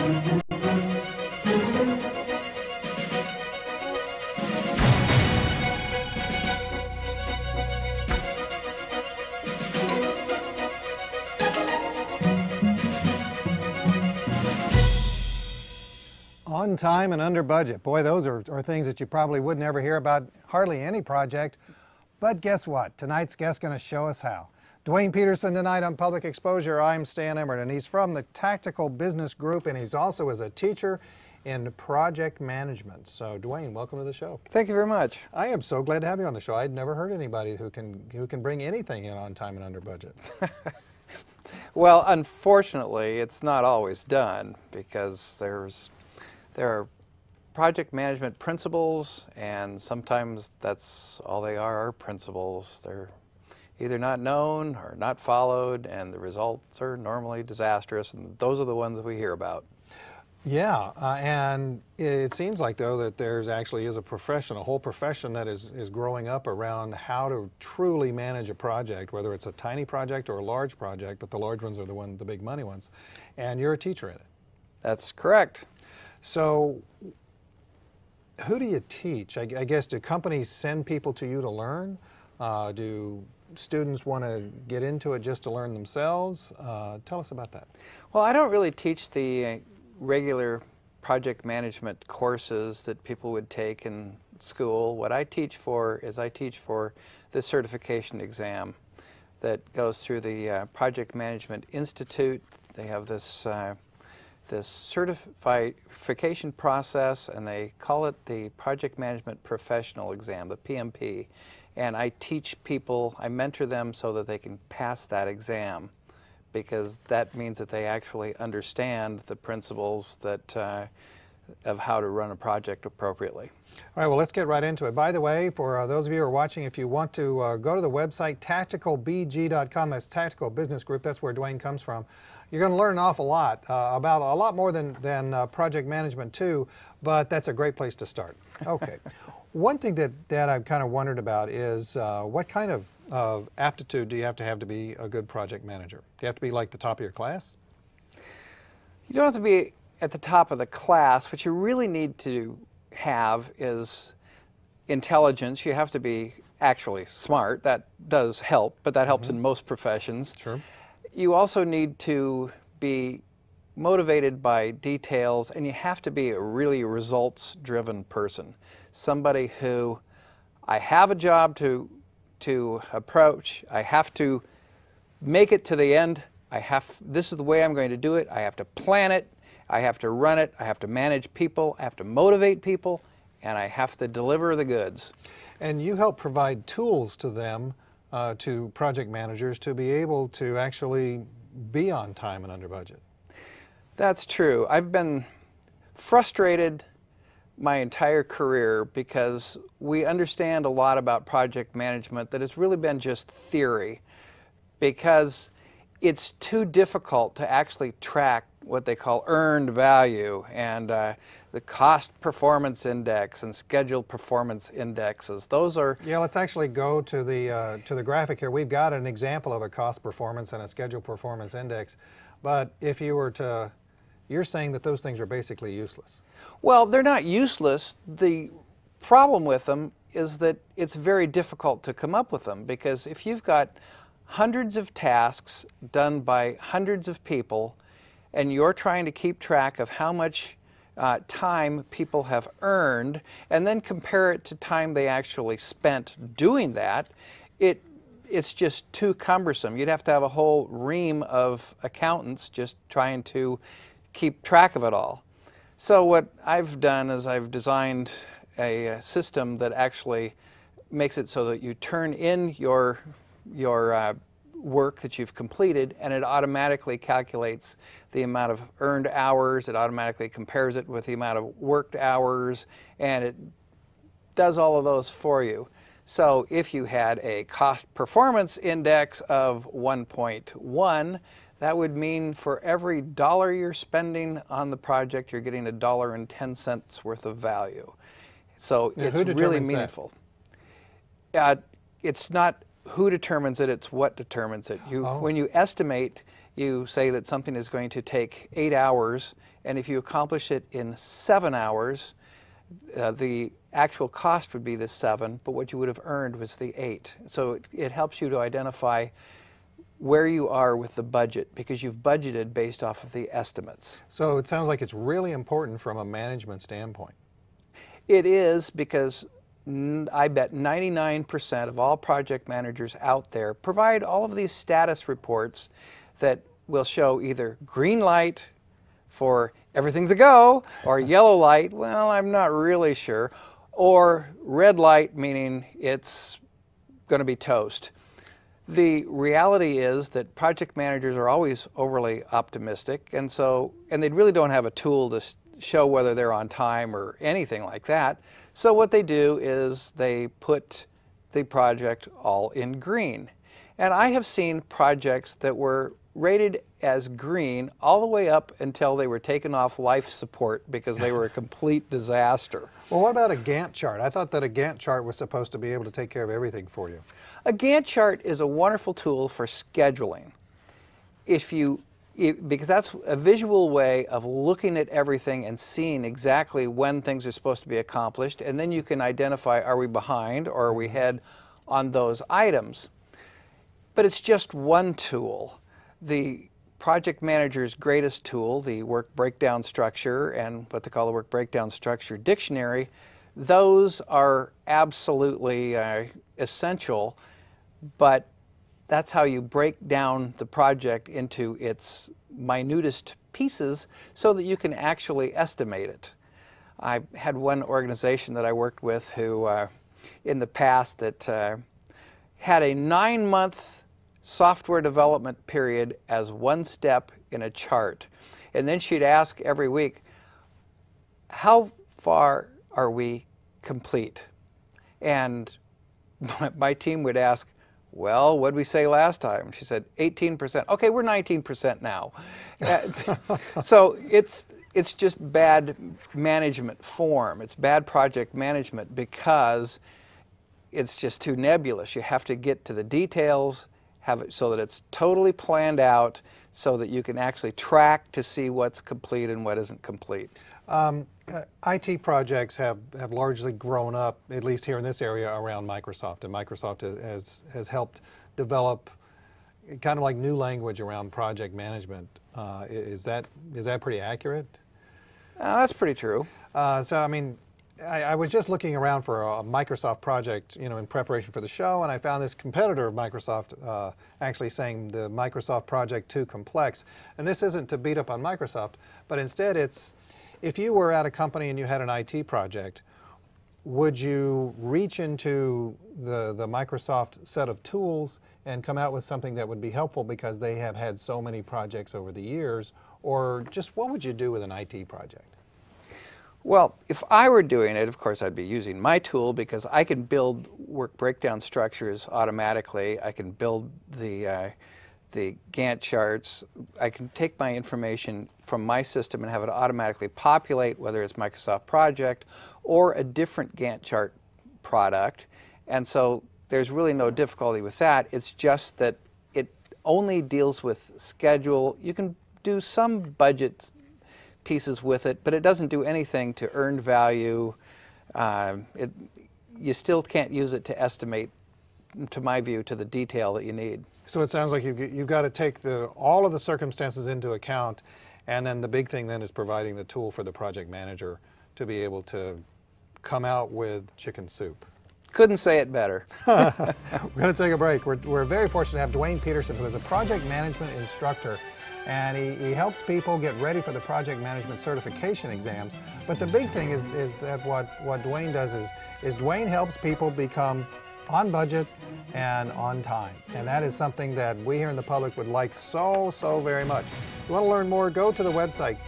On time and under budget. Boy, those are things that you probably would never hear about hardly any project. But guess what? Tonight's guest is going to show us how. Duane Peterson tonight on Public Exposure. I'm Stan Emmert, and he's from the Tactical Business Group, and he's also as a teacher in project management. So, Duane, welcome to the show. Thank you very much. I am so glad to have you on the show. I'd never heard anybody who can bring anything in on time and under budget. Well, unfortunately, it's not always done because there are project management principles, and sometimes that's all they are principles. They're either not known or not followed, and the results are normally disastrous, and those are the ones that we hear about. Yeah, and it seems like, though, that there's actually is a profession, a whole profession that is growing up around how to truly manage a project, whether it's a tiny project or a large project, but the large ones are the big money ones, and you're a teacher in it. That's correct. So who do you teach? I guess, do companies send people to you to learn? Do students want to get into it just to learn themselves? Tell us about that. Well, I don't really teach the regular project management courses that people would take in school. What I teach for is I teach for the certification exam that goes through the Project Management Institute. They have this certification process, and they call it the Project Management Professional Exam, the PMP. And I teach people, I mentor them so that they can pass that exam, because that means that they actually understand the principles that of how to run a project appropriately. All right, well, let's get right into it. By the way, for those of you who are watching, if you want to go to the website, tacticalbg.com, that's Tactical Business Group, that's where Duane comes from. You're going to learn an awful lot about a lot more than project management too, but that's a great place to start. Okay. One thing that I've kind of wondered about is what kind of aptitude do you have to be a good project manager? Do you have to be like the top of your class? You don't have to be at the top of the class. What you really need to have is intelligence. You have to be actually smart. That does help, but that helps in most professions. Sure. You also need to be motivated by details, and you have to be a really results-driven person. Somebody who, I have a job to approach, I have to make it to the end, this is the way I'm going to do it, I have to plan it, I have to run it, I have to manage people, I have to motivate people, and I have to deliver the goods. And you help provide tools to them, to project managers, to be able to actually be on time and under budget. That's true. I've been frustrated my entire career because we understand a lot about project management that has really been just theory, because it's too difficult to actually track what they call earned value and the cost performance index and scheduled performance indexes. Those are... Yeah, let's actually go to the graphic here. We've got an example of a cost performance and a scheduled performance index, but if you were to... You're saying that those things are basically useless. Well, they're not useless. The problem with them is that it's very difficult to come up with them, because if you've got hundreds of tasks done by hundreds of people and you're trying to keep track of how much time people have earned and then compare it to time they actually spent doing that, it's just too cumbersome. You'd have to have a whole ream of accountants just trying to keep track of it all. So what I've done is I've designed a system that actually makes it so that you turn in your work that you've completed, and it automatically calculates the amount of earned hours, it automatically compares it with the amount of worked hours, and it does all of those for you. So if you had a cost performance index of 1.1, that would mean for every dollar you're spending on the project, you're getting $1.10 worth of value. So now, it's really meaningful. It's not who determines it, it's what determines it. When you estimate, You say that something is going to take 8 hours, and if you accomplish it in 7 hours, the actual cost would be the 7, but what you would have earned was the 8. So it helps you to identify where you are with the budget, because you've budgeted based off of the estimates. So it sounds like it's really important from a management standpoint. It is, because I bet 99% of all project managers out there provide all of these status reports that will show either green light for everything's a go, or yellow light, well, I'm not really sure, or red light, meaning it's going to be toast. The reality is that project managers are always overly optimistic, and they really don't have a tool to show whether they're on time or anything like that. So what they do is they put the project all in green. And I have seen projects that were rated as green all the way up until they were taken off life support because they were a complete disaster. Well, what about a Gantt chart? I thought that a Gantt chart was supposed to be able to take care of everything for you. A Gantt chart is a wonderful tool for scheduling. Because that's a visual way of looking at everything and seeing exactly when things are supposed to be accomplished, and then you can identify, are we behind or are we ahead on those items. But it's just one tool. The project manager's greatest tool, the work breakdown structure and what they call the work breakdown structure dictionary, those are absolutely essential, but that's how you break down the project into its minutest pieces so that you can actually estimate it. I had one organization that I worked with who in the past that had a 9-month software development period as one step in a chart. And then she'd ask every week, how far are we complete? And my team would ask, well, what did we say last time? She said, 18%. Okay, we're 19% now. So it's just bad management form. It's bad project management because it's just too nebulous. You have to get to the details, have it so that it's totally planned out so that you can actually track to see what's complete and what isn't complete. IT projects have largely grown up, at least here in this area, around Microsoft, and Microsoft has helped develop kind of like new language around project management. Is that pretty accurate? That's pretty true. So I mean, I was just looking around for a Microsoft project, in preparation for the show, and I found this competitor of Microsoft actually saying the Microsoft project too complex. And this isn't to beat up on Microsoft, but instead it's, if you were at a company and you had an IT project, would you reach into the Microsoft set of tools and come out with something that would be helpful because they have had so many projects over the years, or just what would you do with an IT project? Well, if I were doing it, of course, I'd be using my tool because I can build work breakdown structures automatically. I can build the Gantt charts. I can take my information from my system and have it automatically populate, whether it's Microsoft Project or a different Gantt chart product. And so there's really no difficulty with that. It's just that it only deals with schedule. You can do some budget pieces with it, but it doesn't do anything to earned value. You still can't use it to estimate, to my view, to the detail that you need. So it sounds like you've got to take all of the circumstances into account, and then the big thing then is providing the tool for the project manager to be able to come out with chicken soup. Couldn't say it better. We're going to take a break. We're very fortunate to have Duane Peterson, who is a project management instructor, and he helps people get ready for the project management certification exams. But the big thing is that what Duane does is Duane helps people become on budget and on time. And that is something that we here in the public would like so very much. If you want to learn more, go to the website